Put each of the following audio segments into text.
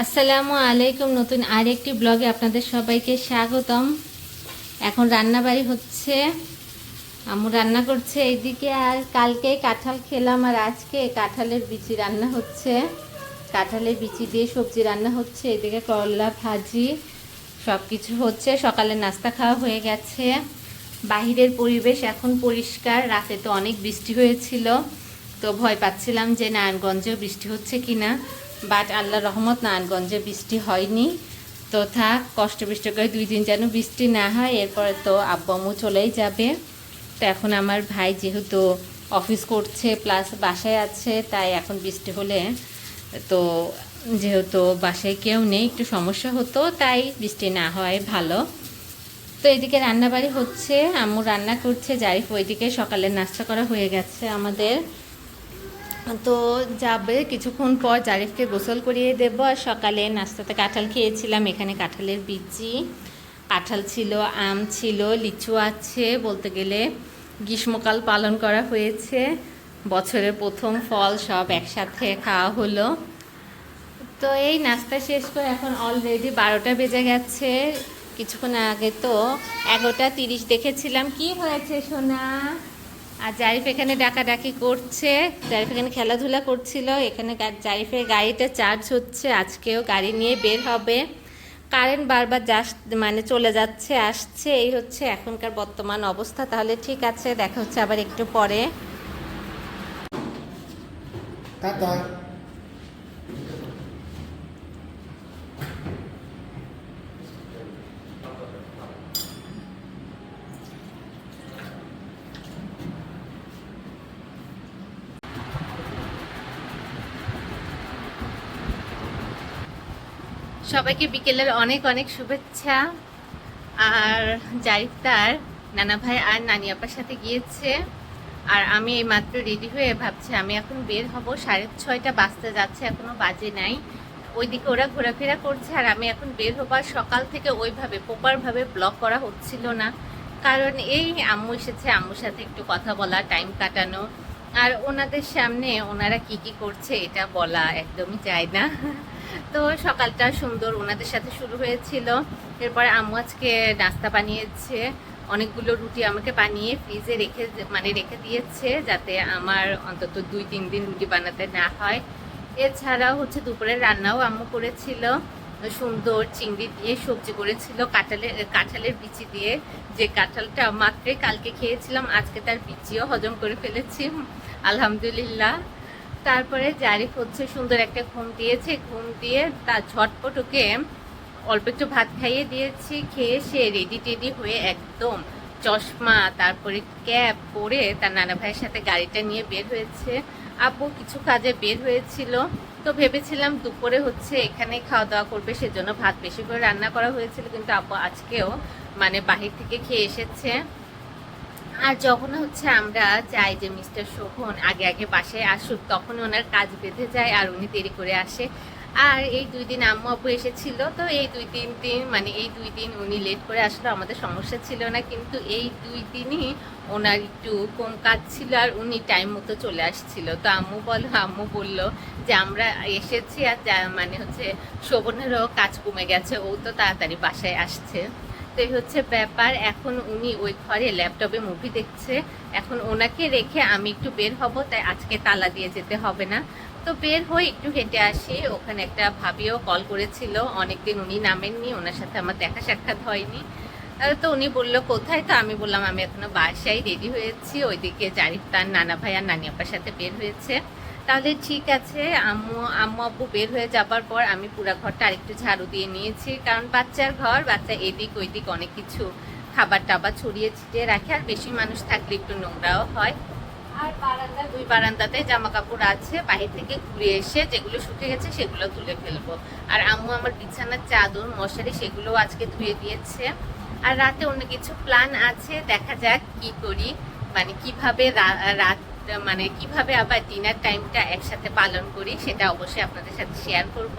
আসসালামু আলাইকুম। নতুন আরেকটি ব্লগে আপনাদের সবাইকে স্বাগতম। এখন রান্নাবাড়ি হচ্ছে, আম্মু রান্না করছে এইদিকে। আর কালকে কাঁঠাল খেলাম, আর আজকে কাঁঠালের বিচি রান্না হচ্ছে। কাঁঠালের বিচি দিয়ে সবজি রান্না হচ্ছে, এদিকে করলা ভাজি, সব কিছু হচ্ছে। সকালে নাস্তা খাওয়া হয়ে গেছে। বাহিরের পরিবেশ এখন পরিষ্কার। রাতে তো অনেক বৃষ্টি হয়েছিল, তো ভয় পাচ্ছিলাম যে নারায়ণগঞ্জেও বৃষ্টি হচ্ছে কিনা, বাট আল্লাহর রহমত নারায়ণগঞ্জে বৃষ্টি হয়নি। তো থাক, কষ্ট বৃষ্টি করে 2 দিন যেন বৃষ্টি না হয়। এরপরে তো আব্বু আম্মু চলেই যাবে। তো এখন আমার ভাই যেহেতু অফিস করছে প্লাস বাসায় আছে, তাই এখন বৃষ্টি হলে তো যেহেতু বাসায় কেউ নেই, একটু সমস্যা হতো, তাই বৃষ্টি না হয় ভালো। তো এদিকে রান্নাবাড়ি হচ্ছে, আম্মু রান্না করছে, জারিফ ওইদিকে সকালের নাস্তা করা হয়ে গেছে আমাদের। তো যাবে কিছুক্ষণ পর, জারিফকে গোসল করিয়ে দেব। আর সকালে নাস্তাতে কাঁঠাল খেয়েছিলাম, এখানে কাঁঠালের বিচি, কাঁঠাল ছিল, আম ছিল, লিচু আছে। বলতে গেলে গ্রীষ্মকাল পালন করা হয়েছে, বছরের প্রথম ফল সব একসাথে খাওয়া হলো। তো এই নাস্তা শেষ করে এখন অলরেডি 12টা বেজে গেছে। কিছুক্ষণ আগে তো 11টা 30 দেখেছিলাম। কি হয়েছে সোনা? আর জারিফ এখানে ডাকাডাকি করছে, জারিফ এখানে খেলাধুলা করছিল। এখানে জারিফের গাড়িতে চার্জ হচ্ছে, আজকেও গাড়ি নিয়ে বের হবে। কারেন্ট বারবার মানে চলে যাচ্ছে আসছে, এই হচ্ছে এখনকার বর্তমান অবস্থা। তাহলে ঠিক আছে, দেখা হচ্ছে আবার একটু পরে। টাটা। সবাইকে বিকেলের অনেক অনেক শুভেচ্ছা। আর জারিফ তার নানা ভাই আর নানি আপার সাথে গিয়েছে, আর আমি এই মাত্র রেডি হয়ে ভাবছি আমি এখন বের হব। 6:30 বাজতে যাচ্ছে, এখনো বাজে নাই। ওইদিকে ওরা ঘোরাফেরা করছে, আর আমি এখন বের হবো। আর সকাল থেকে ওইভাবে প্রপারভাবে ব্লগ করা হচ্ছিল না, কারণ এই আম্মু এসেছে, আম্মুর সাথে একটু কথা বলা, টাইম কাটানো, আর ওনাদের সামনে ওনারা কি কি করছে এটা বলা একদমই যায় না। তো সকালটা সুন্দর ওনাদের সাথে শুরু হয়েছিল। এরপরে আম্মু আজকে নাস্তা বানিয়েছে, অনেকগুলো রুটি আমাকে বানিয়ে ফ্রিজে রেখে দিয়েছে, যাতে আমার অন্তত 2-3 দিন রুটি বানাতে না হয়। এছাড়াও হচ্ছে দুপুরের রান্নাও আম্মু করেছিল, সুন্দর চিংড়ি দিয়ে সবজি করেছিল, কাঁঠালের বিচি দিয়ে। যে কাঁঠালটা মাত্রই কালকে খেয়েছিলাম, আজকে তার বিচিও হজম করে ফেলেছি আলহামদুলিল্লাহ। তারপরে জারিফ হচ্ছে সুন্দর একটা ঘুম দিয়েছে, ঘুম দিয়ে তার ঝটপট ওকে অল্প একটু ভাত খাইয়ে দিয়েছি। খেয়ে সে রেডি টেডি হয়ে একদম চশমা তারপরে ক্যাপ পরে তার নানা ভাইয়ের সাথে গাড়িটা নিয়ে বের হয়েছে। আব্বু কিছু কাজে বের হয়েছিল, তো ভেবেছিলাম দুপুরে হচ্ছে এখানে খাওয়া দাওয়া করবে, সেজন্য ভাত বেশি করে রান্না করা হয়েছিল। কিন্তু আব্বু আজকেও মানে বাহির থেকে খেয়ে এসেছে। আর যখন হচ্ছে আমরা চাই যে মিস্টার শোভন আগে আগে বাসায় আসুক, তখন ওনার কাজ বেঁধে যায় আর উনি দেরি করে আসে। আর এই 2 দিন আম্মু আব্বু এসেছিল, তো এই 2-3 দিন মানে এই 2 দিন উনি লেট করে আসলে আমাদের সমস্যা ছিল না, কিন্তু এই 2 দিনই ওনার একটু কম কাজ ছিল আর উনি টাইম মতো চলে আসছিল। তো আম্মু বলল যে আমরা এসেছি আর মানে হচ্ছে শোভনেরও কাজ কমে গেছে, ও তো তাড়াতাড়ি বাসায় আসছে। তো এই হচ্ছে ব্যাপার। এখন উনি ওই ঘরে ল্যাপটপে মুভি দেখছে। এখন ওনাকে রেখে আমি একটু বের হব, তাই আজকে তালা দিয়ে যেতে হবে না। তো বের হয়ে একটু হেঁটে আসি। ওখানে একটা ভাবিও কল করেছিল, অনেকদিন উনি নামেননি, ওনার সাথে আমার দেখা সাক্ষাৎ হয়নি। তো উনি বললো কোথায়, তো আমি বললাম আমি এখনো বাসায় রেডি হয়েছি। ওইদিকে জারিফ তার নানা ভাই আর নানি আপার সাথে বের হয়েছে। তাহলে ঠিক আছে, আম্মু আব্বু বের হয়ে যাবার পর আমি পুরা ঘরটা আরেকটু ঝাড়ু দিয়ে নিয়েছি, কারণ বাচ্চার ঘর, বাচ্চা এদিক ওইদিক অনেক কিছু খাবার টাবার ছড়িয়ে ছিটিয়ে রাখে, আর বেশি মানুষ থাকলে একটু নোংরাও হয়। আর দুই বারান্দাতে জামা কাপড় আছে, বাহির থেকে ঘুরে এসে যেগুলো শুকিয়ে গেছে সেগুলো তুলে ফেলবো। আর আম্মু আমার বিছানার চাদর মশারি সেগুলো আজকে ধুয়ে দিয়েছে। আর রাতে অন্য কিছু প্ল্যান আছে, দেখা যাক কি করি, মানে কিভাবে রাত মানে কিভাবে আবার ডিনার টাইমটা একসাথে পালন করি, সেটা অবশ্যই আপনাদের সাথে শেয়ার করব।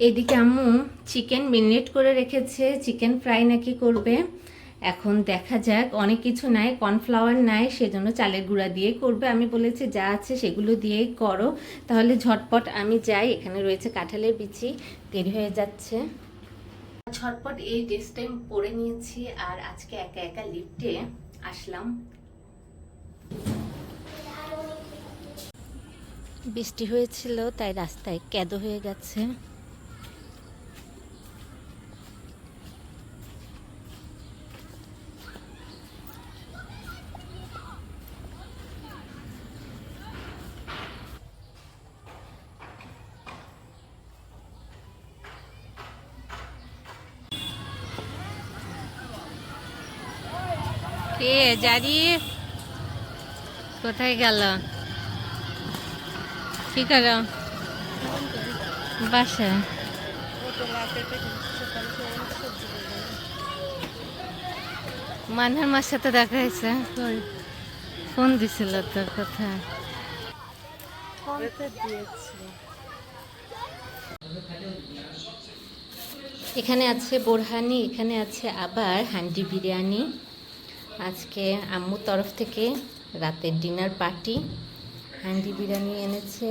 এদিকে আম্মু চিকেন মেরিনেট করে রেখেছে, চিকেন ফ্রাই নাকি করবে। এখন দেখা যাক, অনেক কিছু নাই, কর্নফ্লাওয়ার নাই, সেজন্য চালের গুঁড়া দিয়ে করবে। আমি বলেছি যা আছে সেগুলো দিয়েই করো, তাহলে ঝটপট আমি যাই। এখানে রয়েছে কাঁঠালের বিচি, দেরি হয়ে যাচ্ছে। ঝটপট এই ড্রেসটা আমি পরে নিয়েছি আর আজকে একা একা লিফটে আসলাম। বৃষ্টি হয়েছিল তাই রাস্তায় ক্যাদো হয়ে গেছে। কে জারি কোথায় গেল? কি করো বাসায়? মানহার মার সাথে দেখা হয়েছে, ফোন দিছিল তোর কোথায়? এখানে আছে বোরহানি, এখানে আছে আবার হান্ডি বিরিয়ানি। আজকে আম্মুর তরফ থেকে রাতের ডিনার পার্টি। হান্ডি বিরিয়ানি এনেছে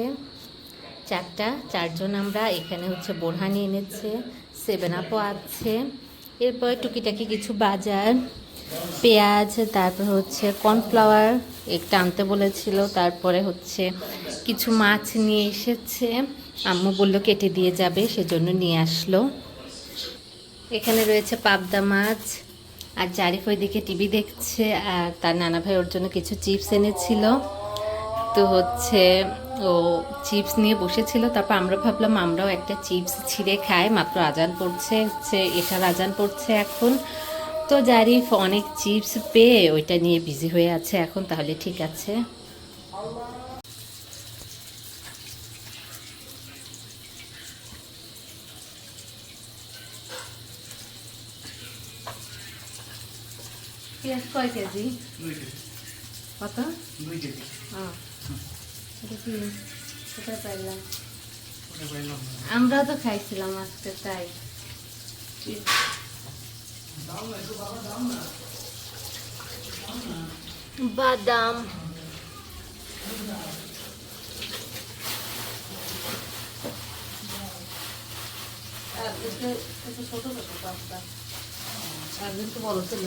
4টা, 4জন আমরা। এখানে হচ্ছে বোরহানি এনেছে, 7 আপও আছে। এরপর টুকিটাকি কিছু বাজার, পেঁয়াজ, তারপর হচ্ছে কর্নফ্লাওয়ার একটা আনতে বলেছিল, তারপরে হচ্ছে কিছু মাছ নিয়ে এসেছে। আম্মু বললো কেটে দিয়ে যাবে, সেজন্য নিয়ে আসলো। এখানে রয়েছে পাবদা মাছ। আর জারিফ ওইদিকে টিভি দেখছে, আর তার নানা ভাই ওর জন্য কিছু চিপস এনেছিল। তো হচ্ছে ও চিপস নিয়ে বসেছিল, তারপর আমরা ভাবলাম আমরাও একটা চিপস ছিঁড়ে খাই। মাত্র আজান পড়ছে, হচ্ছে এটার আজান পড়ছে এখন। তো জারিফ অনেক চিপস পেয়ে ওইটা নিয়ে বিজি হয়ে আছে এখন। তাহলে ঠিক আছে। পেঁয়াজ কয় কেজি? কত? 2 কেজি। এটা কি কোথায় পাইলাম? আমরাও তো খাইছিলাম আজকে, তাই। বাদাম, ছোট ছোট পাস্তা একদিন তো বড় ছিল।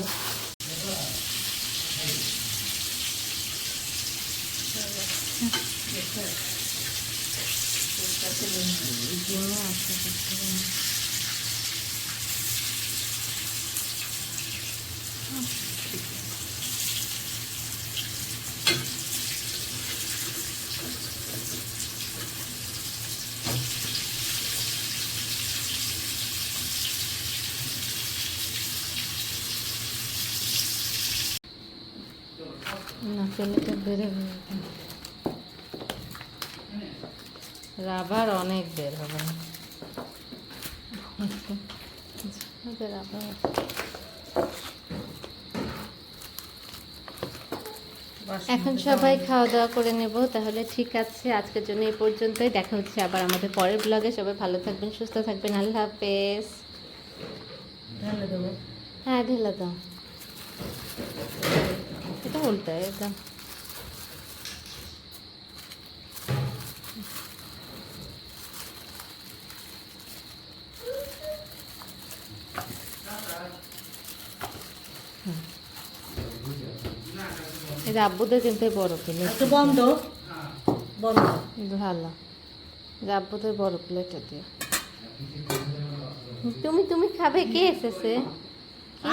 না পেলেটা বেড়ে হয়ে রাবার অনেক বের হবে। এখন সবাই খাওয়া দাওয়া করে নেব, তাহলে ঠিক আছে। আজকের জন্য এই পর্যন্তই, দেখা হচ্ছে আবার আমাদের পরের ব্লগে। সবাই ভালো থাকবেন, সুস্থ থাকবেন, আল্লাহ হাফেজ। হ্যাঁ ঢেলে দাও, এটা উল্টায় এটা। এটা আব্বুদের কিন্তু বড় প্লেট বন্ধ বন্ধ ভালো। আব্বুদের বড় প্লেটে দিয়ে তুমি তুমি খাবে? কে এসেছে?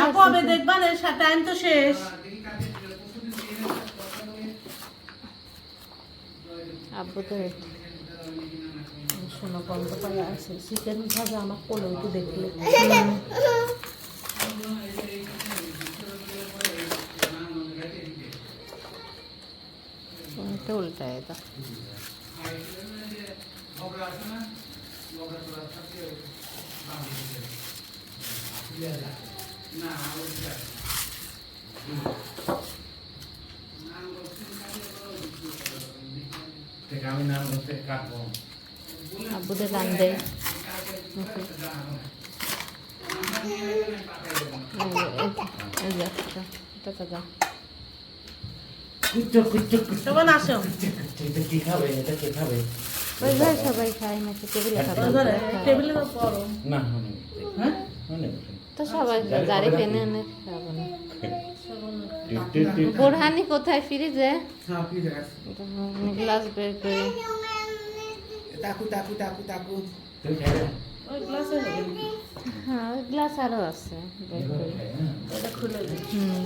আপবে দেখবা না, টাইম তো শেষ। আব্বুদের শোনো গন্ধ পাই আছে, চিকেন ভাজা আমার কোলে একটু দেখলে। এটা উল্টায় এটা। আমি নাম বলতে কাটবো আব্বুদের রান্ধে। এই যে একটা, এটা দাও। কুচো কুচো কুচো সবাই আসো এটা কি খাবে এটা কে খাবে ওই ঘরে সবাই খায় নাকি টেবিলে খাবে? টেবিলে তো পড়ো না মানে হ্যাঁ মানে তো সবাই গাড়ি পেনে এনে খাবো না। টিট টিট বোরহানি কোথায়? ফ্রিজে হ্যাঁ কি দেখাস গ্লাস বের করে। তাকু তাকু তাকু তাকু তুমি খাবে ওই গ্লাসে হ্যাঁ ওই গ্লাস আরও আছে বের করে। এটা খুলে দিই হুম